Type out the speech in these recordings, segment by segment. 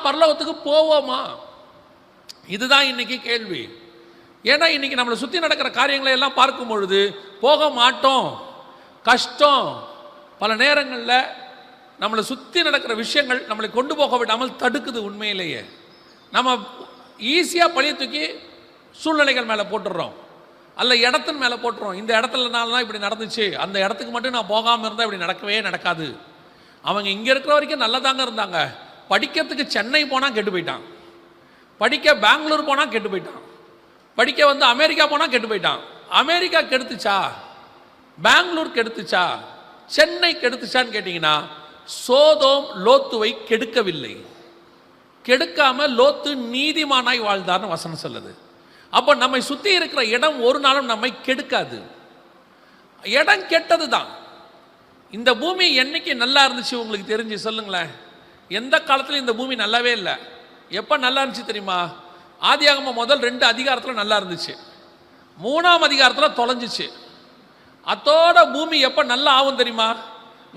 பரலோகத்துக்கு போவோமா? இதுதான் இன்னைக்கு கேள்வி. ஏன்னா இன்னைக்கு நம்மளை சுற்றி நடக்கிற காரியங்களை எல்லாம் பார்க்கும் பொழுது போக மாட்டோம், கஷ்டம். பல நேரங்களில் நம்மளை சுற்றி நடக்கிற விஷயங்கள் நம்மளை கொண்டு போக விடாமல் தடுக்குது. உண்மையிலேயே நம்ம ஈஸியாக பழிய தூக்கி சூழ்நிலைகள் மேலே போட்டுடுறோம், அல்ல இடத்தின் மேலே போட்டுறோம். இந்த இடத்துலனால தான் இப்படி நடந்துச்சு, அந்த இடத்துக்கு மட்டும் நான் போகாமல் இருந்தால் இப்படி நடக்கவே நடக்காது. அவங்க இங்கே இருக்கிற வரைக்கும் நல்லா தாங்க இருந்தாங்க, படிக்கிறதுக்கு சென்னை போனால் கெட்டு போயிட்டான், படிக்க பெங்களூர் போனால் கெட்டு போயிட்டான், படிக்க அமெரிக்கா போனால் கெட்டு போயிட்டான். அமெரிக்கா கெடுத்துச்சா, பெங்களூர் கெடுத்துச்சா, சென்னை கெடுத்துச்சான்னு கேட்டிங்கன்னா சோதோம் லோத்துவை கெடுக்கவில்லை. கெடுக்காம லோத்து நீதிமானாய் வாழ்ந்தார்னு வசனம் சொல்லுது. அப்போ நம்மை சுற்றி இருக்கிற இடம் ஒரு நாளும் நம்மை கெடுக்காது. இடம் கெட்டது தான். இந்த பூமி என்னைக்கு நல்லா இருந்துச்சு உங்களுக்கு தெரிஞ்சு சொல்லுங்களேன். எந்த காலத்துலையும் இந்த பூமி நல்லாவே இல்லை. எப்போ நல்லா இருந்துச்சு தெரியுமா? ஆதியாகமம் முதல் 2 அதிகாரத்தில் நல்லா இருந்துச்சு, 3ஆம் அதிகாரத்தில் தொலைஞ்சிச்சு. அதோட பூமி எப்போ நல்லா ஆகும் தெரியுமா?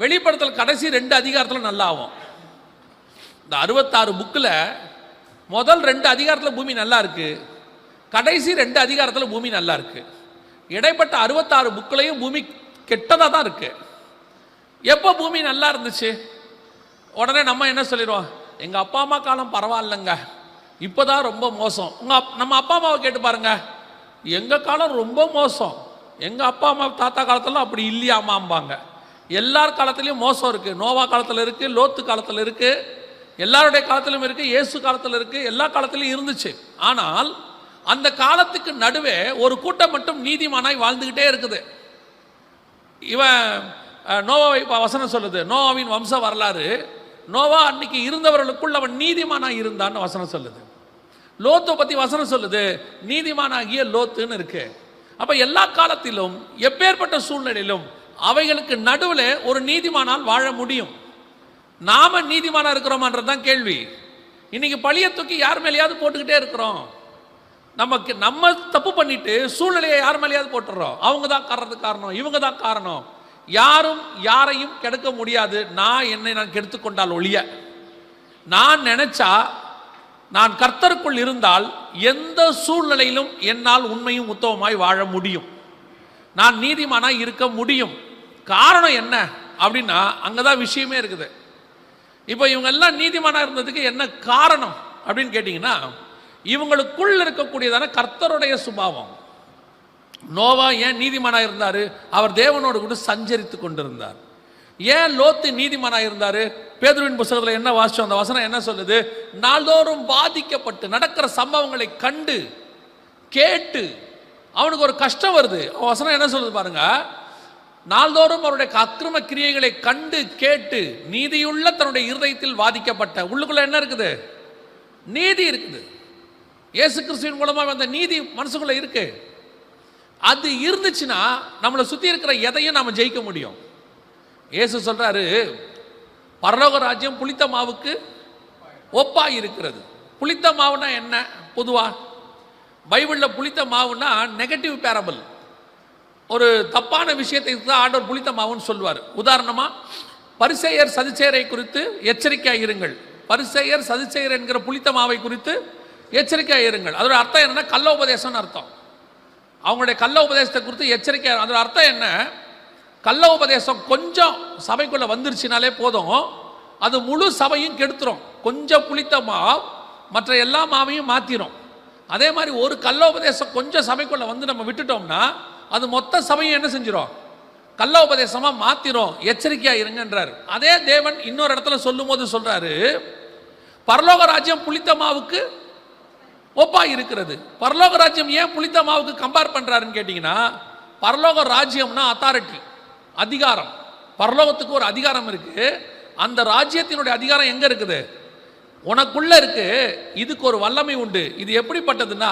வெளிப்படுத்தல் கடைசி 2 அதிகாரத்தில் நல்லா ஆகும். இந்த 66 புக்கில் முதல் 2 அதிகாரத்தில் பூமி நல்லா இருக்கு, கடைசி 2 அதிகாரத்தில் பூமி நல்லா இருக்கு. இடைப்பட்ட 66 புக்கிலையும் பூமி கெட்டதாக தான் இருக்கு. எப்போ பூமி நல்லா இருந்துச்சு? உடனே நம்ம என்ன சொல்லிடுவோம், எங்கள் அப்பா அம்மா காலம் பரவாயில்லைங்க, இப்போதான் ரொம்ப மோசம். நம்ம அப்பா அம்மாவை கேட்டு பாருங்க, எங்கள் காலம் ரொம்ப மோசம், எங்கள் அப்பா அம்மா தாத்தா காலத்திலாம் அப்படி இல்லையாமாம்பாங்க. எல்லார் காலத்துலேயும் மோசம் இருக்குது. நோவா காலத்தில் இருக்குது, லோத்து காலத்தில் இருக்குது, எல்லாருடைய காலத்திலும் இருக்குது, இயேசு காலத்தில் இருக்குது, எல்லா காலத்திலையும் இருந்துச்சு. ஆனால் அந்த காலத்துக்கு நடுவே ஒரு கூட்டம் மட்டும் நீதிமானாய் வாழ்ந்துக்கிட்டே இருக்குது. இவன் நோவாவை வசனம் சொல்லுது, நோவாவின் வம்ச வரலாறு. நோவா அன்னைக்கு இருந்தவர்களுக்குள் அவன் நீதிமானாய் இருந்தான்னு வசனம் சொல்லுது. லோத்தை பற்றி வசனம் சொல்லுது, நீதிமானாகிய லோத்துன்னு இருக்கு. அப்போ எல்லா காலத்திலும் எப்பேற்பட்ட சூழ்நிலையிலும் அவைகளுக்கு நடுவில் ஒரு நீதிமானால் வாழ முடியும். நாம நீதிமானா இருக்கிறோமான்றது தான் கேள்வி. இன்னைக்கு பழிய தூக்கி யார் மேலேயாவது போட்டுக்கிட்டே இருக்கிறோம். நம்ம தப்பு பண்ணிட்டு சூழ்நிலையை யார் மேலேயாவது போட்டுறோம். அவங்க தான் காரணம், இவங்க தான் காரணம். யாரும் யாரையும் கெடுக்க முடியாது. நான் கெடுத்துக்கொண்டால் ஒழிய, நான் நினைச்சா, நான் கர்த்தருக்குள் இருந்தால் எந்த சூழ்நிலையிலும் என்னால் உண்மையும் உத்தமமாய் வாழ முடியும், நான் நீதிமானாய் இருக்க முடியும். காரணம் என்ன அப்படின்னா அங்கதான் விஷயமே இருக்குது. இப்போ இவங்க எல்லாம் நீதிமானா இருந்ததுக்கு என்ன காரணம் அப்படின்னு கேட்டீங்கன்னா, இவங்களுக்குள் இருக்கக்கூடியதான கர்த்தருடைய சுபாவம். நோவா ஏன் நீதிமானா இருந்தாரு? அவர் தேவனோடு கூட சஞ்சரித்து கொண்டிருந்தார். ஏன் லோத்து நீதிமானா இருந்தாரு? பேதுருவின் புத்தகத்தில் என்ன வாசிச்சோம், அந்த வசனம் என்ன சொல்லுது? நாள்தோறும் பாதிக்கப்பட்டு நடக்கிற சம்பவங்களை கண்டு கேட்டு அவனுக்கு ஒரு கஷ்டம் வருது. வசனம் என்ன சொல்லுது பாருங்க, நாள்தோறும் அவருடைய அக்கிரம கிரியைகளை கண்டு கேட்டு நீதியுள்ள தன்னுடைய இருதயத்தில் வாதிக்கப்பட்ட. உள்ளுக்குள்ள என்ன இருக்குது? நீதி இருக்குது. இயேசு கிறிஸ்துவின் மூலமாக அந்த நீதி மனசுக்குள்ள இருக்கு. அது இருந்துச்சுன்னா நம்மளை சுற்றி இருக்கிற எதையும் நாம ஜெயிக்க முடியும். இயேசு சொல்றாரு, பரலோக ராஜ்யம் புளித்த மாவுக்கு ஒப்பா இருக்கிறது. புளித்த மாவுனா என்ன? பொதுவா பைபிளில் புளித்த மாவுனா நெகட்டிவ் பேரபிள், ஒரு தப்பான விஷயத்தை தான் ஆண்டவர் புளித்த மாவுன்னு சொல்லுவார். உதாரணமாக பரிசேயர் சதுசேயரை குறித்து எச்சரிக்கையாக இருங்கள். பரிசேயர் சதுசேயர் என்கிற புளித்த மாவை குறித்து எச்சரிக்கையாக இருங்கள். அதோட அர்த்தம் என்னன்னா கள்ள உபதேசம்னு அர்த்தம். அவங்களுடைய கள்ள உபதேசத்தை குறித்து எச்சரிக்கை. அதோட அர்த்தம் என்ன? கள்ள உபதேசம் கொஞ்சம் சபைக்குள்ள வந்துருச்சுனாலே போதும், அது முழு சபையும் கெடுத்துரும். கொஞ்சம் புளித்த மாவு மற்ற எல்லா மாவையும் மாற்றிடும். அதே மாதிரி ஒரு கள்ள உபதேசம் கொஞ்சம் சபைக்குள்ள வந்து நம்ம விட்டுட்டோம்னா அது மொத்த சபையும் என்ன செஞ்சிடும்? கள்ள உபதேசமா மாத்திரும். எச்சரிக்கையா இருங்கன்றார். அதே தேவன் இன்னொரு இடத்துல சொல்லும் போது சொல்றாரு, பரலோக ராஜ்யம் புளித்த மாவுக்கு ஒப்பா இருக்கிறது. பரலோக ராஜ்யம் ஏன் புளித்த மாவுக்கு கம்பேர் பண்றாருன்னு கேட்டீங்கன்னா, பரலோக ராஜ்யம்னா அத்தாரிட்டி, அதிகாரம். பரலோகத்துக்கு ஒரு அதிகாரம் இருக்கு. அந்த ராஜ்யத்தினுடைய அதிகாரம் எங்க இருக்குது? உனக்குள்ள இருக்கு. இதுக்கு ஒரு வல்லமை உண்டு. இது எப்படிப்பட்டதுன்னா,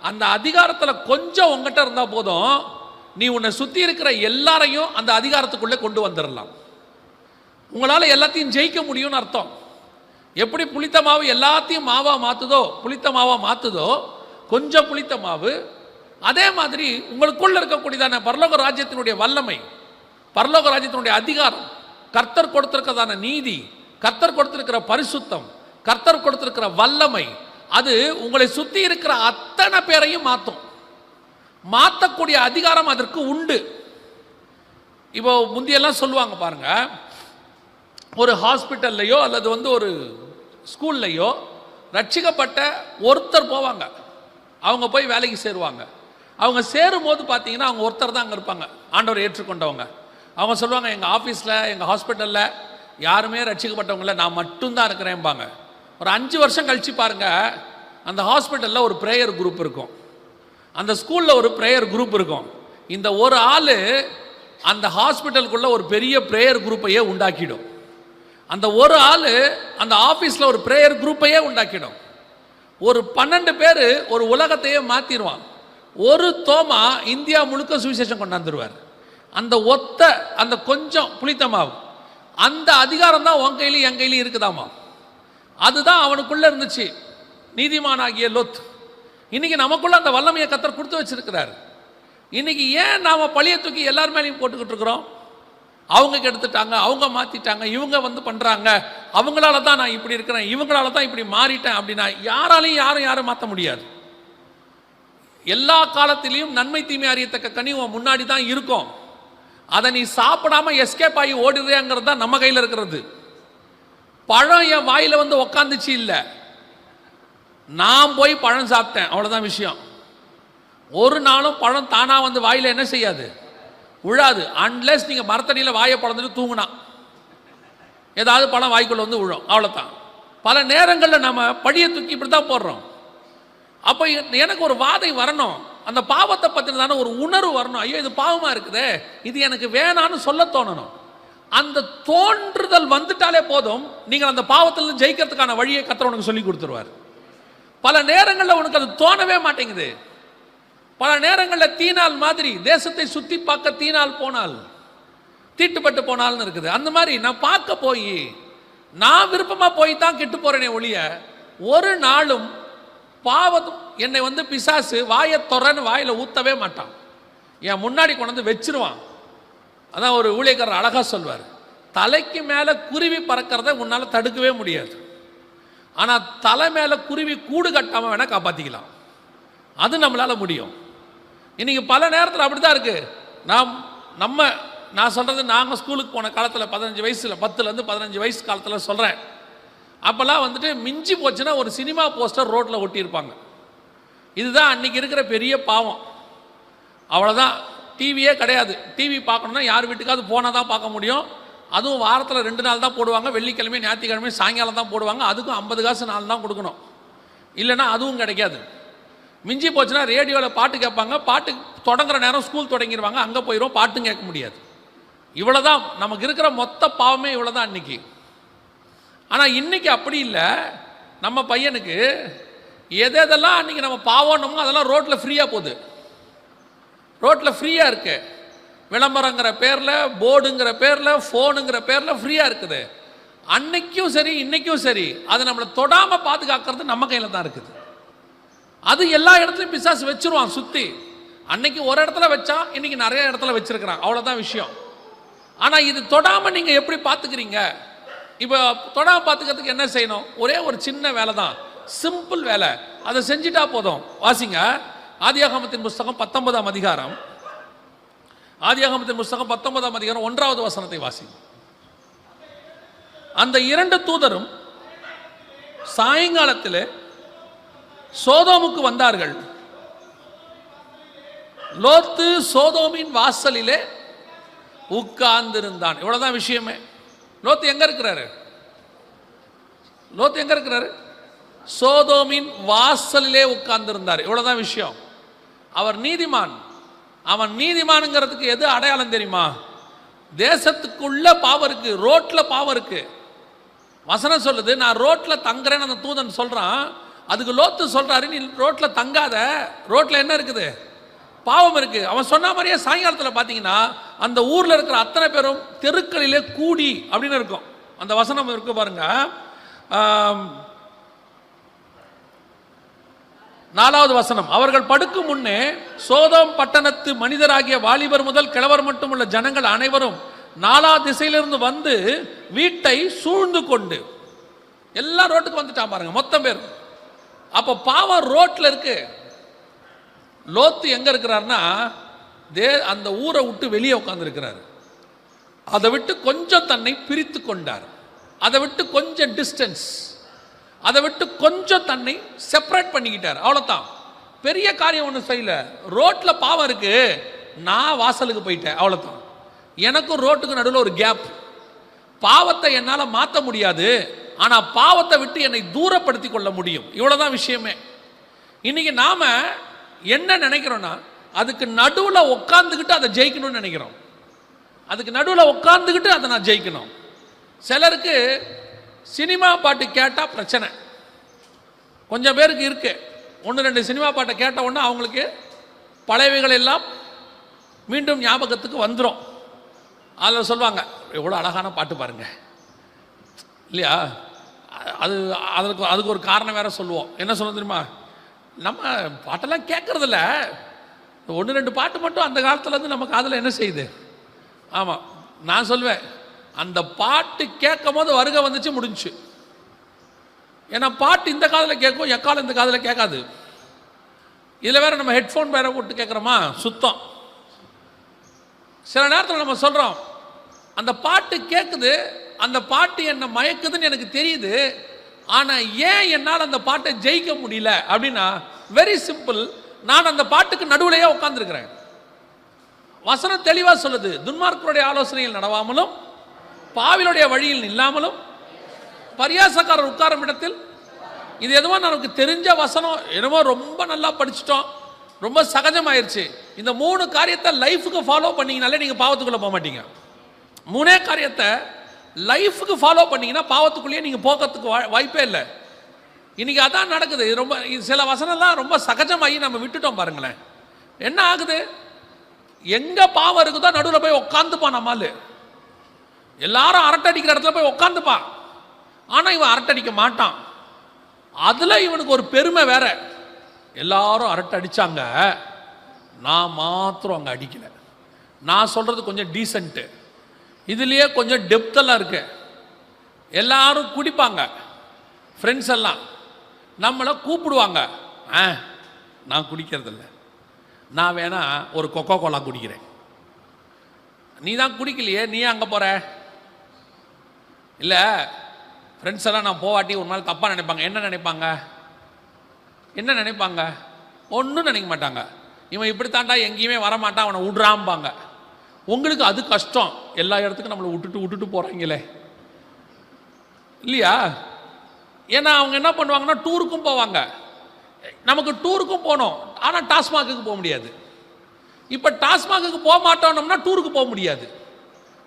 அந்த அதிகாரத்தில் கொஞ்சம் உங்ககிட்ட இருந்தா போதும், நீ உன்னை சுத்தி இருக்கிற எல்லாரையும் அந்த அதிகாரத்துக்குள்ளே கொண்டு வந்துடலாம். உங்களால எல்லாத்தையும் ஜெயிக்க முடியும்னு அர்த்தம். எப்படி புளித்த மாவு எல்லாத்தையும் மாவா மாத்துதோ, புளித்த மாவா மாத்துதோ கொஞ்சம் புளித்த மாவு, அதே மாதிரி உங்களுக்குள்ள இருக்கக்கூடியதான பரலோக ராஜ்யத்தினுடைய வல்லமை, பரலோக ராஜ்யத்தினுடைய அதிகாரம், கர்த்தர் கொடுத்திருக்கிறதான நீதி, கர்த்தர் கொடுத்திருக்கிற பரிசுத்தம், கர்த்தர் கொடுத்திருக்கிற வல்லமை அது உங்களை சுத்தி இருக்கிற அத்தனை பேரையும் மாற்றும். மாற்றக்கூடிய அதிகாரம் அதற்கு உண்டு. இப்போ முந்தியெல்லாம் சொல்லுவாங்க பாருங்க, ஒரு ஹாஸ்பிட்டல்லையோ அல்லது ஒரு ஸ்கூல்லையோ ரட்சிக்கப்பட்ட ஒருத்தர் போவாங்க, அவங்க போய் வேலைக்கு சேருவாங்க. அவங்க சேரும்போது பார்த்தீங்கன்னா அவங்க ஒருத்தர் தான் அங்கே இருப்பாங்க, ஆண்டவரை ஏற்றுக்கொண்டவங்க. அவங்க சொல்லுவாங்க, எங்கள் ஆஃபீஸில் எங்கள் ஹாஸ்பிட்டலில் யாருமே ரட்சிக்கப்பட்டவங்கள நான் மட்டும்தான் இருக்கிறேன்பாங்க. ஒரு 5 வருஷம் கழிச்சு பாருங்க, அந்த ஹாஸ்பிட்டலில் ஒரு ப்ரேயர் குரூப் இருக்கும், அந்த ஸ்கூலில் ஒரு ப்ரேயர் குரூப் இருக்கும். இந்த ஒரு ஆள் அந்த ஹாஸ்பிட்டலுக்குள்ள ஒரு பெரிய ப்ரேயர் குரூப்பையே உண்டாக்கிடும். அந்த ஒரு ஆள் அந்த ஆஃபீஸில் ஒரு ப்ரேயர் குரூப்பையே உண்டாக்கிடும். ஒரு 12 பேர் ஒரு உலகத்தையே மாற்றிடுவான். ஒரு தோமா இந்தியா முழுக்க சுவிசேஷம் கொண்டாந்துருவார். அந்த கொஞ்சம் புளித்தமாவும் அந்த அதிகாரம் தான் உன் கையிலையும் என் கையிலையும் இருக்குதாமா. அதுதான் அவனுக்குள்ள இருந்துச்சு, நீதிமானாகிய லோத். இன்னைக்கு நமக்குள்ள அந்த வல்லமையை கர்த்தர் கொடுத்து வச்சிருக்கிறார். இன்னைக்கு ஏன் நாம பழிய தூக்கி எல்லார் மேலேயும் போட்டுக்கிட்டு இருக்கிறோம்? அவங்க கெடுத்துட்டாங்க, அவங்க மாத்திட்டாங்க, இவங்க பண்றாங்க, அவங்களால தான் நான் இப்படி இருக்கிறேன், இவங்களால தான் இப்படி மாறிட்டேன் அப்படின்னா யாராலையும் யாரும் மாற்ற முடியாது. எல்லா காலத்திலையும் நன்மை தீமை அறியத்தக்க கனி முன்னாடி தான் இருக்கும். அதை நீ சாப்பிடாம எஸ்கேப் ஆகி ஓடுறேங்கிறது தான் நம்ம கையில் இருக்கிறது. பழம் என் வாயில உக்காந்துச்சு இல்லை, நான் போய் பழம் சாப்பிட்டேன், அவ்வளோதான் விஷயம். ஒரு நாளும் பழம் தானா வாயில என்ன செய்யாது, விழாது. அன்லெஸ் நீங்கள் மரத்தடியில் வாயை பழந்துட்டு தூங்கினா ஏதாவது பழம் வாய்க்குள்ள விழும், அவ்வளோதான். பல நேரங்களில் நம்ம படியை தூக்கி இப்படி தான் போடுறோம். அப்போ எனக்கு ஒரு வாதை வரணும், அந்த பாவத்தை பற்றினதான ஒரு உணர்வு வரணும். ஐயோ இது பாவமாக இருக்குதே, இது எனக்கு வேணான்னு சொல்ல தோணணும். அந்த தோன்றுதல் வந்துட்டாலே போதும், நீங்கள் அந்த பாவத்தில் ஜெயிக்கிறதுக்கான வழியை கர்த்தர் உனக்கு சொல்லி கொடுத்துருவார். பல நேரங்களில் உனக்கு அது தோணவே மாட்டேங்குது. பல நேரங்களில் தீனால் மாதிரி தேசத்தை சுற்றி பார்க்க தீனால் போனால் தீட்டுப்பட்டு போனால்னு இருக்குது. அந்த மாதிரி நான் பார்க்க போய் நான் விருப்பமாக போய் தான் கெட்டு போறேனே ஒழிய ஒரு நாளும் பாவம் என்னை பிசாசு வாயை தொறன்னு வாயில ஊத்தவே மாட்டான், என் முன்னாடி கொண்டு வச்சிருவான். அதான் ஒரு ஊழியக்காரர் அழகா சொல்வார், தலைக்கு மேல குருவி பறக்கிறத உன்னால தடுக்கவே முடியாது, ஆனா தலை மேல குருவி கூடு கட்டாம வேணா காப்பாத்திக்கலாம், அது நம்மளால முடியும். இன்னைக்கு பல நேரத்தில் அப்படிதான் இருக்கு. நான் சொல்றது, நாங்கள் ஸ்கூலுக்கு போன காலத்தில் 15 வயசுல 10லேருந்து 15 வயசு காலத்தில் சொல்றேன். அப்போல்லாம் மிஞ்சி போச்சுன்னா ஒரு சினிமா போஸ்டர் ரோட்டில் ஒட்டியிருப்பாங்க. இதுதான் அன்னைக்கு இருக்கிற பெரிய பாவம். அவ்வளோதான், டிவியே கிடையாது. டிவி பார்க்கணுன்னா யார் வீட்டுக்காவது போனால் தான் பார்க்க முடியும். அதுவும் வாரத்தில் 2 நாள் தான் போடுவாங்க, வெள்ளிக்கிழமை ஞாயிற்றுக்கிழமை சாயங்காலம் தான் போடுவாங்க. அதுக்கும் 50 காசு நாள் தான் கொடுக்கணும், இல்லைன்னா அதுவும் கிடைக்காது. மிஞ்சி போச்சுன்னா ரேடியோவில் பாட்டு கேட்பாங்க, பாட்டு தொடங்குற நேரம் ஸ்கூல் தொடங்கிடுவாங்க, அங்கே போயிடும், பாட்டும் கேட்க முடியாது. இவ்வளோதான் நமக்கு இருக்கிற மொத்த பாவமே, இவ்வளோதான் அன்னைக்கு. ஆனால் இன்னைக்கு அப்படி இல்லை. நம்ம பையனுக்கு எதெல்லாம் அன்னைக்கு நம்ம பாவம்னமோ அதெல்லாம் ரோட்டில் ஃப்ரீயாக போகுது, ரோட்டில் ஃப்ரீயாக இருக்கு. விளம்பரங்கிற பேரில், போர்டுங்கிற பேரில், ஃபோனுங்கிற பேரில் ஃப்ரீயாக இருக்குது. அன்னைக்கும் சரி இன்னைக்கும் சரி அதை நம்மளை தொடாமல் பாதுகாக்கிறது நம்ம கையில் தான் இருக்குது. அது எல்லா இடத்துலையும் பிசாசு வச்சிருவான் சுற்றி. அன்னைக்கு ஒரு இடத்துல வச்சா இன்னைக்கு நிறைய இடத்துல வச்சிருக்கிறான், அவ்வளோதான் விஷயம். ஆனால் இது தொடாமல் நீங்கள் எப்படி பார்த்துக்கிறீங்க? இப்போ தொடாமல் பார்த்துக்கிறதுக்கு என்ன செய்யணும்? ஒரே ஒரு சின்ன வேலை தான், சிம்பிள் வேலை, அதை செஞ்சுட்டா போதும். வாசிங்க ஆதியாகமத்தின் புஸ்தகம் 19ஆம் அதிகாரம். ஆதியாகமத்தின் புஸ்தகம் 19ஆம் அதிகாரம் 1வது வசனத்தை வாசிங்க. அந்த 2 தூதரும் சாயங்காலத்தில் சோதோமுக்கு வந்தார்கள். லோத்து சோதோமின் வாசலிலே உட்கார்ந்திருந்தான். இவ்வளவுதான் விஷயமே. லோத்து எங்க இருக்கிறாரு? லோத்து எங்க இருக்கிறாரு? சோதோமின் வாசலிலே உட்கார்ந்திருந்தார். இவ்வளவுதான் விஷயம். அவர் நீதிமான். அவன் நீதிமான்ங்கிறதுக்கு எது அடையாளம் தெரியுமா? தேசத்துக்குள்ள பாவம் இருக்கு, ரோட்ல பாவம் இருக்கு. வசனம் சொல்லுது, நான் ரோட்ல தங்குறேன்னு அந்த தூதன் சொல்றான். அதுக்கு லோத்து சொல்றாரு, நீ ரோட்ல தங்காத, ரோட்ல என்ன இருக்குது? பாவம் இருக்கு. அவன் சொன்ன மாதிரியே சாயங்காலத்தில் பார்த்தீங்கன்னா அந்த ஊர்ல இருக்கிற அத்தனை பேரும் தெருக்களிலே கூடி அப்படின்னு இருக்கும். அந்த வசனம் இருக்கு பாருங்க. 4வது வசனம், அவர்கள் படுக்கும் முன்னே சோதோம் பட்டணத்து மனிதராகிய வாலிபர் முதல் கிழவர் மட்டும் உள்ள ஜனங்கள் அனைவரும் 4 திசையிலிருந்து வந்து வீட்டை சூழ்ந்து கொண்டு. எல்லாம் ரோட்டுக்கு வந்துட்டான் பாருங்க, மொத்தம் பேர். அப்போ பாவம் ரோட்டில் இருக்கு. லோத்து எங்க இருக்கிறார்னா அந்த ஊரை விட்டு வெளியே உட்கார்ந்துருக்கிறார். அதை விட்டு கொஞ்சம் தன்னை பிரித்து கொண்டார். அதை விட்டு கொஞ்சம் டிஸ்டன்ஸ், அதை விட்டு கொஞ்சம் தன்னை செப்பரேட் பண்ணிக்கிட்டார். அவ்வளோதான். பெரிய காரியம் ஒன்றும் செய்யல. ரோட்டில் பாவம் இருக்கு, நான் வாசலுக்கு போயிட்டேன், அவ்வளோதான். எனக்கும் ரோட்டுக்கு நடுவில் ஒரு கேப். பாவத்தை என்னால் மாற்ற முடியாது, ஆனால் பாவத்தை விட்டு என்னை தூரப்படுத்தி கொள்ள முடியும். இவ்வளோதான் விஷயமே. இன்னைக்கு நாம என்ன நினைக்கிறோன்னா, அதுக்கு நடுவில் உட்காந்துக்கிட்டு அதை ஜெயிக்கணும்னு நினைக்கிறோம். அதுக்கு நடுவில் உட்காந்துக்கிட்டு அதை நான் ஜெயிக்கணும். சிலருக்கு சினிமா பாட்டு கேட்டால் பிரச்சனை. கொஞ்சம் பேருக்கு இருக்கு, 1-2 சினிமா பாட்டை கேட்ட உடனே அவங்களுக்கு பழையவைகள் எல்லாம் மீண்டும் ஞாபகத்துக்கு வந்துடும். அதில் சொல்லுவாங்க, எவ்வளோ அழகான பாட்டு பாருங்க இல்லையா. அதுக்கு ஒரு காரணம் வேற சொல்லுவோம். என்ன சொல்ல தெரியுமா, நம்ம பாட்டெல்லாம் கேட்கறதில்ல, 1-2 பாட்டு மட்டும் அந்த காலத்துலேருந்து நம்ம காதில் என்ன செய்யுது. ஆமாம், நான் சொல்லுவேன், அந்த பாட்டு கேட்கும் போது வருகை வந்துச்சு, முடிஞ்சு. ஏன்னா பாட்டு இந்த காதில் கேட்கும், எக்காலம் இந்த காதில் கேட்காது. இதில் வேற நம்ம ஹெட்ஃபோன் வேற போட்டு கேட்குறோமா, சுத்தம். சில நேரத்தில் நம்ம சொல்கிறோம், அந்த பாட்டு கேட்குது, அந்த பாட்டு என்ன மயக்குதுன்னு எனக்கு தெரியுது, ஆனால் ஏன் என்னால் அந்த பாட்டை ஜெயிக்க முடியல அப்படின்னா, வெரி சிம்பிள், நான் அந்த பாட்டுக்கு நடுவுலையே உட்கார்ந்துருக்கிறேன். வசனம் தெளிவாக சொல்லுது, துன்மார்க்கருடைய ஆலோசனையில் நடவாமலும் பாவிலுடைய வழியில் நில்லாமலும் பரியாசக்காரர் உட்காரும் இடத்தில். இது எதுவோ நமக்கு தெரிஞ்ச வசனம், என்னமோ ரொம்ப நல்லா படிச்சுட்டோம், ரொம்ப சகஜமாயிருச்சு. இந்த 3 காரியத்தை லைஃபுக்கு ஃபாலோ பண்ணீங்கனாலே நீங்கள் பாவத்துக்குள்ளே போக மாட்டீங்க. 3 காரியத்தை லைஃபுக்கு ஃபாலோ பண்ணீங்கன்னா பாவத்துக்குள்ளேயே நீங்கள் போகிறதுக்கு வாய்ப்பே இல்லை. இன்னைக்கு அதான் நடக்குது. ரொம்ப சில வசனம்லாம் ரொம்ப சகஜமாகி நம்ம விட்டுட்டோம் பாருங்களேன். என்ன ஆகுது, எங்க பாவம் இருக்குதோ நடுவில் போய் உட்காந்துப்பான். நம்மால் எல்லாரும் அரட்டை அடிக்கிற இடத்துல போய் உட்காந்துப்பான், ஆனால் இவன் அரட்டை அடிக்க மாட்டான். அதில் இவனுக்கு ஒரு பெருமை வேற, எல்லாரும் அரட்டை அடித்தாங்க, நான் மாத்திரம் அங்கே அடிக்கலை. நான் சொல்கிறது கொஞ்சம் டீசென்ட்டு, இதுலேயே கொஞ்சம் டெப்த்தெல்லாம் இருக்கு. எல்லாரும் குடிப்பாங்க, ஃப்ரெண்ட்ஸ் எல்லாம் நம்மளை கூப்பிடுவாங்க, நான் குடிக்கிறதில்ல, நான் வேணா ஒரு கொக்கோ கோலா குடிக்கிறேன். நீ தான் குடிக்கலையே, நீ அங்கே போகிற? இல்லை, ஃப்ரெண்ட்ஸ் எல்லாம் நான் போவாட்டி ஒரு நாள் தப்பாக நினைப்பாங்க. என்ன நினைப்பாங்க? என்ன நினைப்பாங்க? ஒன்றும் நினைக்க மாட்டாங்க. இவன் இப்படி தாண்டா எங்கேயுமே வரமாட்டான், அவனை விட்றாம்பாங்க. உங்களுக்கு அது கஷ்டம், எல்லா இடத்துக்கும் நம்மளை விட்டுட்டு போகிறாங்களே இல்லையா. ஏன்னா அவங்க என்ன பண்ணுவாங்கன்னா, டூருக்கும் போவாங்க. நமக்கு டூருக்கும் போகணும், ஆனால் டாஸ்மாகுக்கு போக முடியாது. இப்போ டாஸ்மாகுக்கு போக மாட்டோம்னா டூருக்கு போக முடியாது.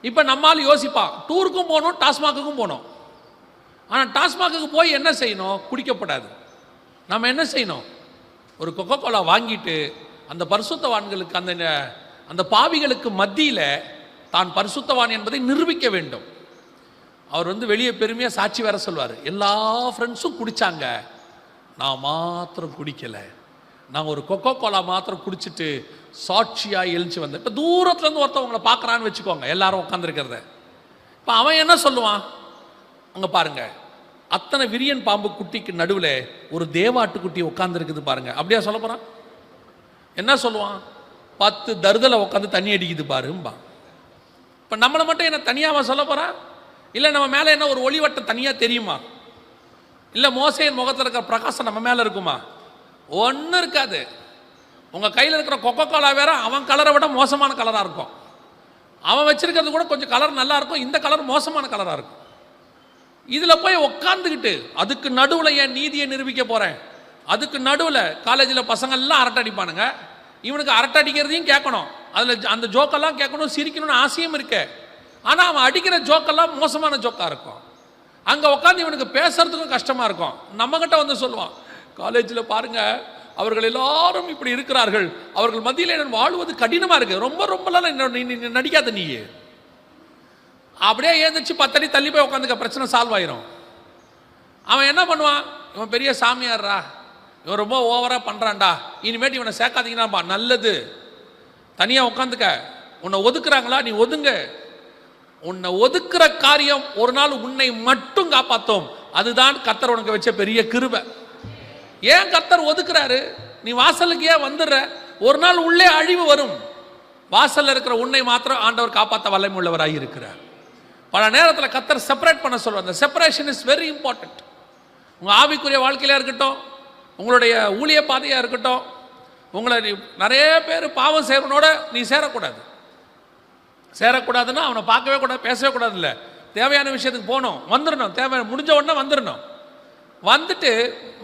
இப்போ நம்மால் யோசிப்பான், டூருக்கும் போகணும், டாஸ்மாகுக்கும் போகணும். ஆனால் டாஸ்மாகுக்கு போய் என்ன செய்யணும்? குடிக்கப்படாது. நம்ம என்ன செய்யணும்? ஒரு கொக்கோ கோலா வாங்கிட்டு அந்த பரிசுத்தவான்களுக்கு, அந்த பாவிகளுக்கு மத்தியில் தான் பரிசுத்தவான் என்பதை நிரூபிக்க வேண்டும். அவர் வெளியே பெருமையாக சாட்சி வேற சொல்வார், எல்லா ஃப்ரெண்ட்ஸும் குடித்தாங்க, நான் மாத்திரம் குடிக்கலை, நான் ஒரு கொக்கோ கோலா மாத்திரம் குடிச்சிட்டு சாட்சியாக எழுச்சி வந்தேன். இப்போ தூரத்துலேருந்து ஒருத்தவங்களை பார்க்குறான்னு வச்சுக்கோங்க, எல்லாரும் உட்காந்துருக்கிறத. இப்போ அவன் என்ன சொல்லுவான்? அங்கே பாருங்க, அத்தனை விரியன் பாம்பு குட்டிக்கு நடுவில் ஒரு தேவாட்டு குட்டி உட்காந்துருக்குது பாருங்க. அப்படியா சொல்ல போகிறான்? என்ன சொல்லுவான்? 10 தருதலை உட்காந்து தண்ணி அடிக்குது பாரும்பா. இப்போ நம்மளை மட்டும் என்ன தனியாக சொல்ல போகிறான்? இல்லை நம்ம மேலே என்ன ஒரு ஒளிவட்டம் தனியாக தெரியுமா? இல்லை மோசையின் முகத்தில் இருக்கிற பிரகாசம் நம்ம மேலே இருக்குமா? ஒன்றும் இருக்காது. உங்கள் கையில் இருக்கிற கொக்கோ கோலா வேற அவன் கலரை விட மோசமான கலராக இருக்கும். அவன் வச்சிருக்கிறது கூட கொஞ்சம் கலர் நல்லா இருக்கும், இந்த கலர் மோசமான கலராக இருக்கும். இதில் போய் உட்காந்துக்கிட்டு அதுக்கு நடுவில் என் நீதியை நிரூபிக்க போகிறேன். அதுக்கு நடுவில் காலேஜில் பசங்கள்லாம் அரட்டை அடிப்பானுங்க, இவனுக்கு அரட்டை அடிக்கிறதையும் கேட்கணும், அதில் அந்த ஜோக்கெல்லாம் கேட்கணும், சிரிக்கணும்னு ஆசையும் இருக்கு. ஆனால் அவன் அடிக்கிற ஜோக்கெல்லாம் மோசமான ஜோக்காக இருக்கும். அங்கே உட்காந்து இவனுக்கு பேசுறதுக்கும் கஷ்டமாக இருக்கும். நம்மகிட்ட சொல்லுவான், காலேஜில் பாருங்க அவர்கள் எல்லாரும் இப்படி இருக்கிறார்கள், அவர்கள் மத்தியில் என்ன வாழ்வது கடினமாக இருக்கு, ரொம்பலாம் நடிக்காத நீ. அப்படியே ஏந்திரிச்சு 10 அடி தள்ளி போய் உட்காந்துக்க, பிரச்சனை சால்வ் ஆயிரும். அவன் என்ன பண்ணுவான்? இவன் பெரிய சாமியார்ரா, இவன் ரொம்ப ஓவராக பண்ணுறான்டா, இனிமேட்டு இவனை சேர்க்காதீங்கன்னாப்பா நல்லது, தனியாக உட்காந்துக்க, உன்னை ஒதுக்குறாங்களா நீ ஒதுங்க. உன்னை ஒதுக்குற காரியம் ஒரு நாள் உன்னை மட்டும் காப்பாற்றும், அதுதான் கர்த்தர் உனக்கு வச்ச பெரிய கிருபை. ஏன் கர்த்தர் ஒதுக்குறாரு? நீ வாசலுக்கு ஏன் வந்துடுற? ஒரு நாள் உள்ளே அழிவு வரும். வாசல்ல இருக்கிற உன்னை மாத்திரம் ஆண்டவர் காப்பாற்ற வல்லமை உள்ளவராக இருக்கிறார். பல நேரத்தில் கர்த்தர் செப்பரேட் பண்ண சொல்லுவார். அந்த செப்பரேஷன் இஸ் வெரி இம்பார்ட்டன்ட். உங்கள் ஆவிக்குரிய வாழ்க்கையில இருக்கட்டும், உங்களுடைய ஊழிய பாதையாக இருக்கட்டும், உங்களை நிறைய பேர் பாவம் செய்கிறவனோட நீ சேரக்கூடாது. சேரக்கூடாதுன்னா அவனை பார்க்கவே கூடாது, பேசவே கூடாது. இல்லை, தேவையான விஷயத்துக்கு போகணும், வந்துடணும், தேவை முடிஞ்ச உடனே வந்துடணும். வந்துட்டு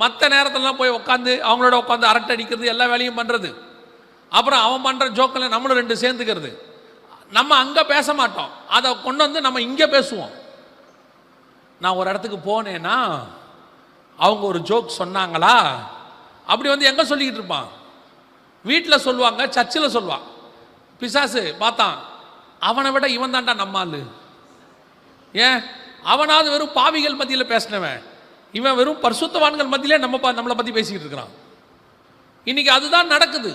மற்ற நேரத்திலலாம் போய் உட்காந்து அவங்களோட உட்காந்து அரட்டை அடிக்கிறது, எல்லா வேலையும் பண்ணுறது. அப்புறம் அவன் பண்ணுற ஜோக்கில் நம்மளும் ரெண்டு சேர்ந்துக்கிறது. நம்ம அங்கே பேச மாட்டோம், அதை கொண்டு வந்து நம்ம இங்கே பேசுவோம். நான் ஒரு இடத்துக்கு போனேன்னா அவங்க ஒரு ஜோக் சொன்னாங்களா, அப்படி வந்து எங்கே சொல்லிக்கிட்டு இருப்பான்? வீட்டில் சொல்லுவாங்க, சர்ச்சில் சொல்லுவான். பிசாசு பார்த்தான், அவனை விட இவன் தான்டா நம்மால். ஏன்? அவனாவது வெறும் பாவிகள் மத்தியில் பேசினவன், இவன் வெறும் பரிசுத்தவான்கள் மத்தியிலே நம்மளை பற்றி பேசிக்கிட்டு இருக்கிறான். இன்னைக்கு அதுதான் நடக்குது.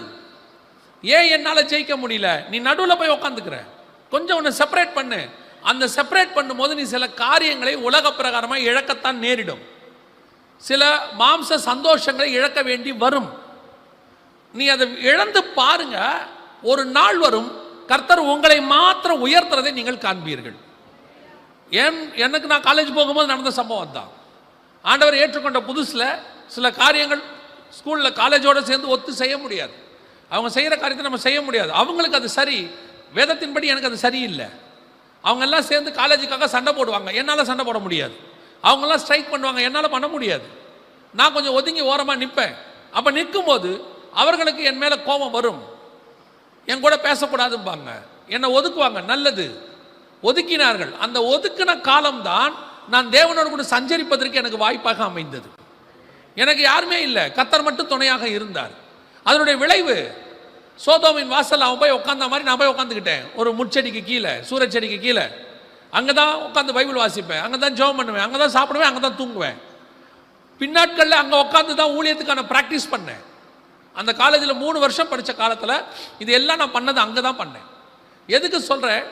ஏன் என்னால் ஜெயிக்க முடியல? நீ நடுவில் போய் உக்காந்துக்கிற. கொஞ்சம் உன்னை செப்பரேட் பண்ணு. அந்த செப்பரேட் பண்ணும்போது நீ சில காரியங்களை உலக பிரகாரமாக இழக்கத்தான் நேரிடும். சில மாம்ச சந்தோஷங்களை இழக்க வேண்டி வரும். நீ அதை இழந்து பாருங்க. ஒரு நாள் வரும், கர்த்தர் உங்களை மாத்திரம் உயர்த்துறதை நீங்கள் காண்பீர்கள். எனக்கு நான் காலேஜ் போகும்போது நடந்த சம்பவம் தான். ஆண்டவர் ஏற்றுக்கொண்ட புதுசில் சில காரியங்கள் ஸ்கூலில் காலேஜோடு சேர்ந்து ஒத்து செய்ய முடியாது. அவங்க செய்கிற காரியத்தை நம்ம செய்ய முடியாது. அவங்களுக்கு அது சரி, வேதத்தின்படி எனக்கு அது சரியில்லை. அவங்க எல்லாம் சேர்ந்து காலேஜுக்காக சண்டை போடுவாங்க, என்னால் சண்டை போட முடியாது. அவங்கெல்லாம் ஸ்ட்ரைக் பண்ணுவாங்க, என்னால் பண்ண முடியாது. நான் கொஞ்சம் ஒதுங்கி ஓரமாக நிற்பேன். அப்போ நிற்கும்போது அவர்களுக்கு என் மேலே கோபம் வரும். என் கூட பேசக்கூடாதும்பாங்க, என்னை ஒதுக்குவாங்க. நல்லது, ஒதுக்கினார்கள். அந்த ஒதுக்கின காலம்தான் நான் தேவனோடு கூட சஞ்சரிப்பதற்கு எனக்கு வாய்ப்பாக அமைந்தது. எனக்கு யாருமே இல்லை, கர்த்தர் மட்டும் துணையாக இருந்தார். அதனுடைய விளைவு சோதோமின் வாசல் அவன் போய் உட்காந்த மாதிரி நான் போய் உட்காந்துக்கிட்டேன். ஒரு முட்செடிக்கு கீழே, சூரச்செடிக்கு கீழே. அங்கே தான் உட்காந்து பைபிள் வாசிப்பேன், அங்கே தான் ஜெபம் பண்ணுவேன், அங்கே தான் சாப்பிடுவேன், அங்கே தான் தூங்குவேன். பின்னாட்களில் அங்கே உட்காந்து தான் ஊழியத்துக்கான ப்ராக்டிஸ் பண்ணேன். அந்த காலேஜில் 3 வருஷம் படித்த காலத்தில் இது எல்லாம் நான் பண்ணது அங்கே தான் பண்ணேன். எதுக்கு சொல்கிறேன்?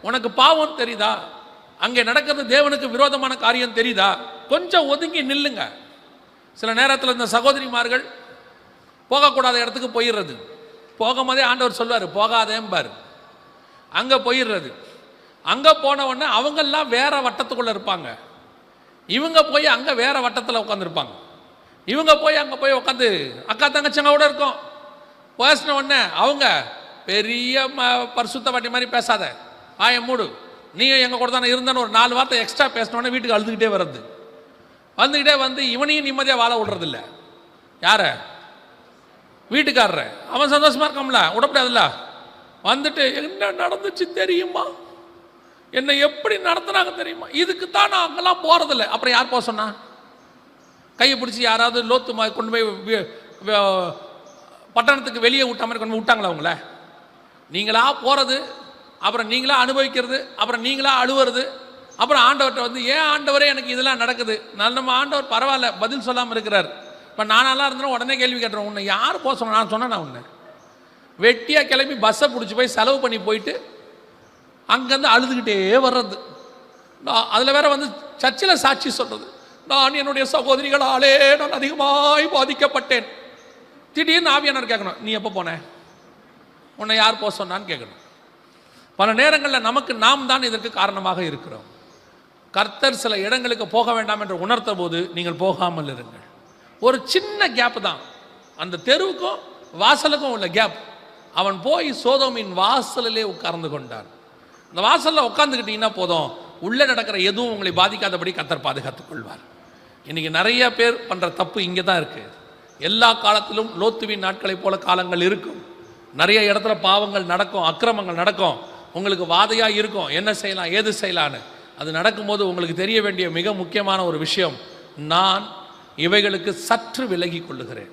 உனக்கு பாவம் தெரியுதா, அங்கே நடக்கிறது தேவனுக்கு விரோதமான காரியம் தெரியுதா, கொஞ்சம் ஒதுங்கி நில்லுங்க. சில நேரத்தில் இந்த சகோதரிமார்கள் போகக்கூடாத இடத்துக்கு போயிடுறது. போகும்போதே ஆண்டவர் சொல்வார், போகாதேம்பார். அங்கே போயிடுறது. அங்கே போன உடனே அவங்கெல்லாம் வேற வட்டத்துக்குள்ளே இருப்பாங்க. இவங்க போய் அங்கே வேற வட்டத்தில் உட்காந்துருப்பாங்க. இவங்க போய் அங்கே போய் உட்காந்து அக்கா தங்கச்சங்க கூட இருக்கும். பேசின உடனே அவங்க பெரிய பரிசுத்த வாட்டி மாதிரி பேசாத, ஆய மூடு, நீயும் எங்கள் கூட தானே இருந்தேன்னு ஒரு 4 வார்த்தை எக்ஸ்ட்ரா பேசினோடனே வீட்டுக்கு அழுதுகிட்டே வர்றது. வந்துக்கிட்டே வந்து இவனையும் நிம்மதியாக வாழ விடுறதில்ல. யார? வீட்டுக்காரர. அவன் சந்தோஷமா இருக்கான்ல, விடப்படாதுல்ல. வந்துட்டு என்ன நடந்துச்சு தெரியுமா, என்னை எப்படி நடத்துனாங்க தெரியுமா, இதுக்கு தான் நான் அங்கெல்லாம் போகிறதில்ல. அப்புறம் யார் போக சொன்னா? கையை பிடிச்சி யாராவது லோத்து கொண்டு போய் பட்டணத்துக்கு வெளியே விட்ட மாதிரி கொண்டு போய் விட்டாங்களா அவங்கள? நீங்களா போகிறது, அப்புறம் நீங்களா அனுபவிக்கிறது, அப்புறம் நீங்களா அழுவுறது, அப்புறம் ஆண்டவர்கிட்ட வந்து ஏன் ஆண்டவரே எனக்கு இதெல்லாம் நடக்குது. நம்ம ஆண்டவர் பரவாயில்ல பதில் சொல்லாமல் இருக்கிறார். இப்போ நானெல்லாம் இருந்தேன் உடனே கேள்வி கேட்டுறேன், உன்னை யார் போக சொன்ன? நான் சொன்னேன், நான் உன்னை வெட்டியாக கிளம்பி பஸ்ஸை பிடிச்சி போய் செலவு பண்ணி போயிட்டு அங்கேருந்து அழுதுகிட்டே வர்றது. நான் அதில் வேற வந்து சர்ச்சில் சாட்சி சொல்கிறது, நான் என்னுடைய சகோதரிகளாலே நான் அதிகமாய் பாதிக்கப்பட்டேன். திடீர்னு ஆவியானவர் கேட்கணும், நீ எப்போ போன, உன்னை யார் போக சொன்னான்னு கேட்கணும். பல நேரங்களில் நமக்கு நாம் தான் இதற்கு காரணமாக இருக்கிறோம். கர்த்தர் சில இடங்களுக்கு போக வேண்டாம் என்று உணர்த்த போது நீங்கள் போகாமல் இருங்கள். ஒரு சின்ன கேப் தான், அந்த தெருவுக்கும் வாசலுக்கும் உள்ள கேப். அவன் போய் சோதோமின் வாசலிலே உட்கார்ந்து கொண்டான். அந்த வாசலில் உட்கார்ந்துக்கிட்டீங்கன்னா போதும், உள்ளே நடக்கிற எதுவும் உங்களை பாதிக்காதபடி கர்த்தர் பாதுகாத்துக் கொள்வார். இன்றைக்கி நிறைய பேர் பண்ணுற தப்பு இங்கே தான் இருக்குது. எல்லா காலத்திலும் லோத்துவின் நாட்களைப் போல காலங்கள் இருக்கும். நிறைய இடத்துல பாவங்கள் நடக்கும், அக்கிரமங்கள் நடக்கும். உங்களுக்கு வாதையாக இருக்கும், என்ன செய்யலாம் ஏது செய்யலான்னு. அது நடக்கும்போது உங்களுக்கு தெரிய வேண்டிய மிக முக்கியமான ஒரு விஷயம், நான் இவைகளுக்கு சற்று விலகி கொள்ளுகிறேன்.